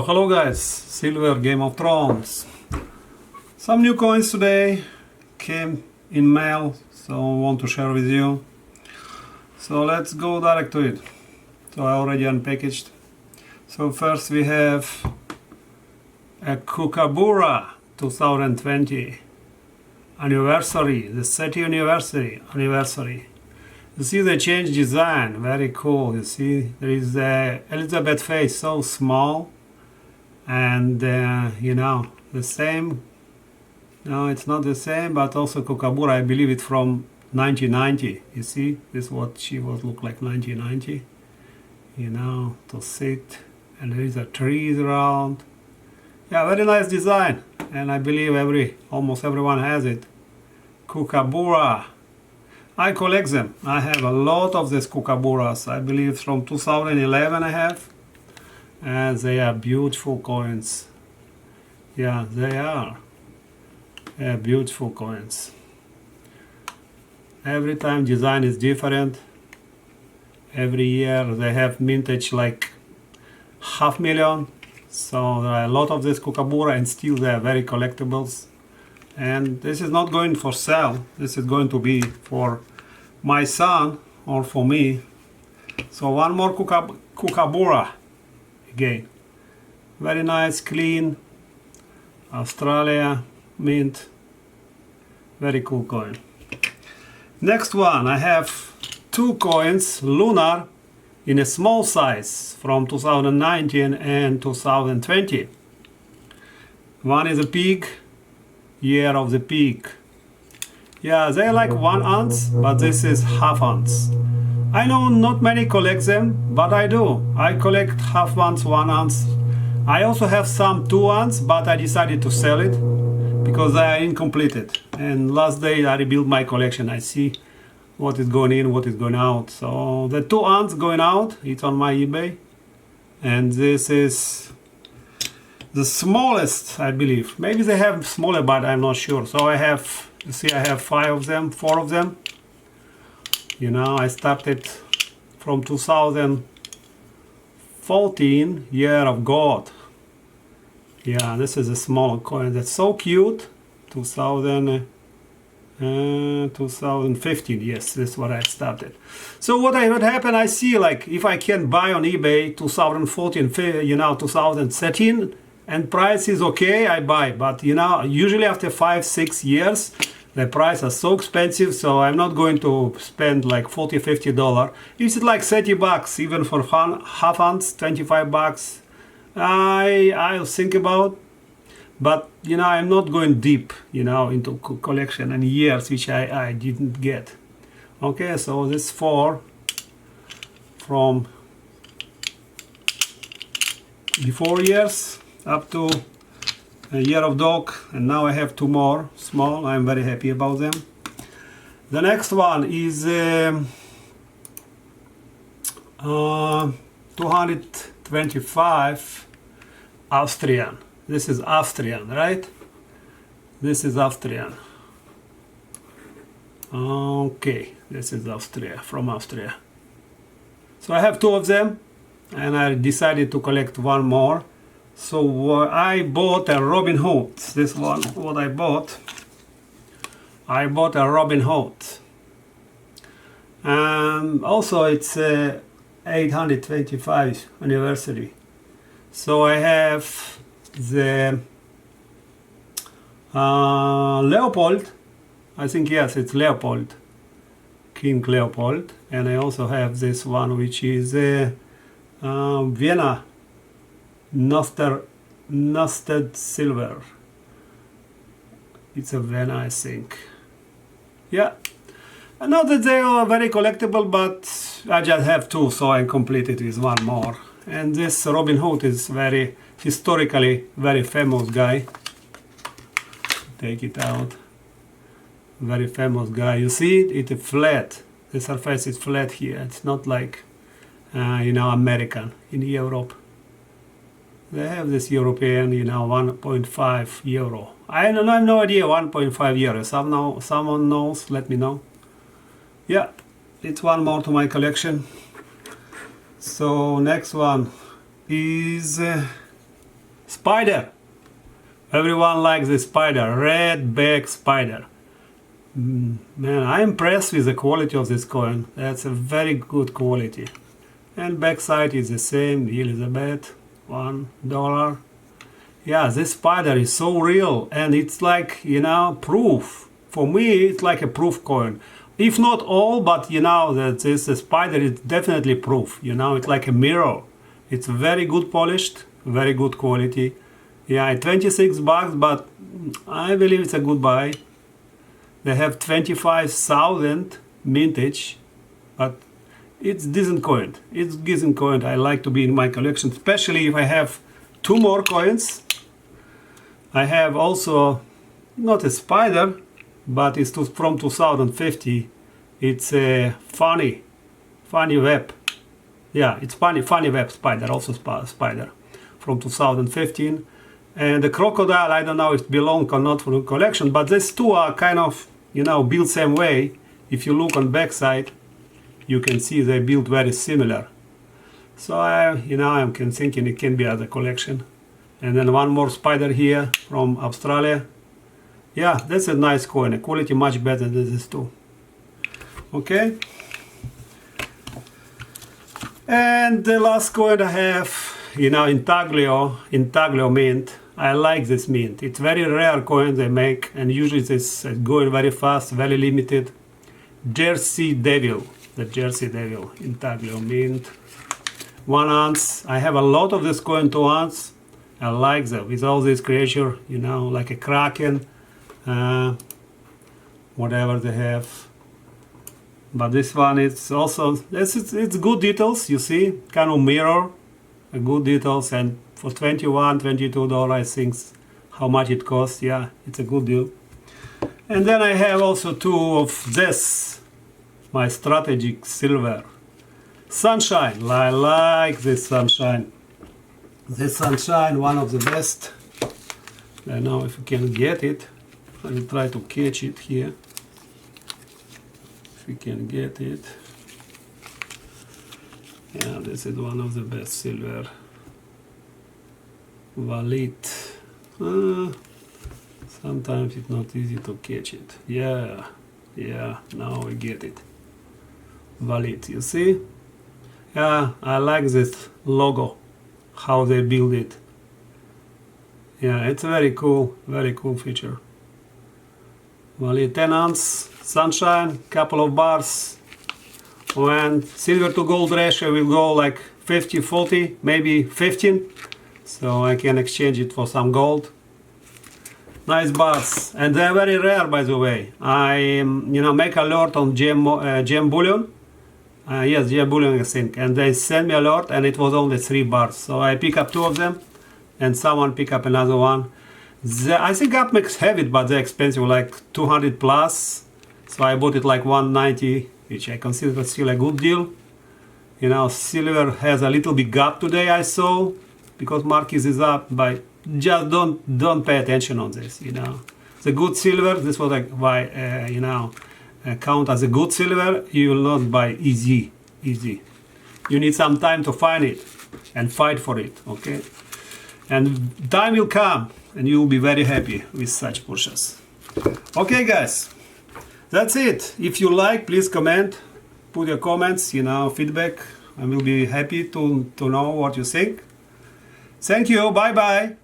Hello guys, Silver Game of Thrones. Some new coins today came in mail, so I want to share with you. So let's go direct to it. So I already unpackaged. So first we have a Kookaburra 2020 anniversary, the 30th anniversary. You see the change design, very cool. You see there is the Elizabeth face, so small, and the same. No, it's not the same, but also Kookaburra, I believe it's from 1990. You see, this is what she was look like 1990. To sit, and there is a trees around. Yeah, very nice design, and I believe almost everyone has it. Kookaburra. I collect them. I have a lot of these Kookaburras. I believe from 2011 I have. And they are beautiful coins. Yeah, they are. Beautiful coins. Every time design is different. Every year they have mintage like 500,000. So there are a lot of this Kookaburra, and still they are very collectibles. And this is not going for sale. This is going to be for my son or for me. So one more Kookaburra again. Very nice, clean, Australia, mint. Very cool coin. Next one, I have two coins, lunar, in a small size from 2019 and 2020. One is a pig, year of the pig. Yeah, they're like 1 ounce, but this is half ounce. I know not many collect them, but I do. I collect half ounce, 1 ounce. I also have some 2 ounce, but I decided to sell it because they are incompleted. And last day I rebuilt my collection. I see what is going in, what is going out. So the 2 ounce going out, it's on my eBay. And this is the smallest, I believe. Maybe they have smaller, but I'm not sure. So I have, you see, I have 4 of them. I started from 2014, year of God. Yeah, this is a small coin that's so cute. 2015, yes, this is what I started. So what happened, I see, like, if I can buy on eBay 2014, 2013, and price is okay, I buy. But usually after 5-6 years, the price is so expensive, so I'm not going to spend like $40-50. If it's like $30, even for half ounce, $25, I'll think about. But I'm not going deep, into collection and years which I didn't get. Okay, so this 4 from before years up to a year of dog, and now I have 2 more small. I'm very happy about them. The next one is 225 Austrian. This is Austrian, right? This is Austrian. Okay, this is Austria, from Austria. So I have 2 of them, and I decided to collect 1 more. So I bought a Robin Hood. This one, what I bought. I bought a Robin Hood. Also it's 825 anniversary. So I have the Leopold. I think, yes, it's Leopold. King Leopold. And I also have this one, which is Vienna. Nosted silver. It's a Vienna, I think. Yeah. I know that they are very collectible, but I just have 2, so I completed with 1 more. And this Robin Hood is very historically very famous guy. Take it out. Very famous guy. You see it? It's flat. The surface is flat here. It's not like American in Europe. They have this European, 1.5 euro. I have no idea, 1.5 euro. Someone knows, let me know. Yeah, it's 1 more to my collection. So next one is Spider. Everyone likes the spider, red back spider. Man, I'm impressed with the quality of this coin. That's a very good quality. And backside is the same, Elizabeth, $1. Yeah, this spider is so real, and it's like, you know, proof. For me, it's like a proof coin. If not all, but you know, that this spider is definitely proof. You know, it's like a mirror. It's very good polished, very good quality. Yeah, $26, but I believe it's a good buy. They have 25,000 mintage, but it's decent coin. It's decent coin. I like to be in my collection, especially if I have two more coins. I have also not a spider, but it's from 2050. It's a funny web. Yeah, it's funny web spider, also spider from 2015. And the crocodile, I don't know if it belongs or not for the collection, but these two are kind of, you know, built same way. If you look on backside, you can see they built very similar. So I'm thinking it can be other collection. And then one more spider here from Australia. Yeah, that's a nice coin. The quality much better than this too. Okay. And the last coin I have, you know, intaglio mint. I like this mint. It's very rare coin they make, and usually it's going very fast, very limited. Jersey Devil, the Jersey Devil intaglio mint. 1 ounce. I have a lot of this coin, 2 ounce. I like them with all these creatures, you know, like a kraken, whatever they have. But this one, it's also it's good details. You see, kind of mirror, good details, and for $21, $22, I think how much it costs. Yeah, it's a good deal. And then I have also two of this, my strategic silver sunshine. I like this sunshine. This sunshine, one of the best. I don't know if you can get it. I will try to catch it here. If you can get it. Yeah, this is one of the best silver. Valid. Sometimes it's not easy to catch it. Yeah, now we get it. Valid, you see? Yeah, I like this logo, how they build it. Yeah, it's a very cool feature. Valid 10 ounce, sunshine, couple of bars. When silver to gold ratio will go like 50-40, maybe 15. So I can exchange it for some gold. Nice bars, and they're very rare, by the way. I make alert on gem bullion. Yes, gem bullion, I think, and they sent me alert, and it was only 3 bars. So I pick up 2 of them, and someone pick up another one. I think Upmax have it, but they're expensive, like 200 plus. So I bought it like 190, which I consider still a good deal. You know, silver has a little bit gap today, I saw, because market is up, but just don't pay attention on this. You know, the good silver. This was like why count as a good silver. You will not buy easy. You need some time to find it and fight for it. Okay, and time will come, and you will be very happy with such purchase. Okay, guys, that's it. If you like, please comment. Put your comments. Feedback. I will be happy to know what you think. Thank you. Bye bye.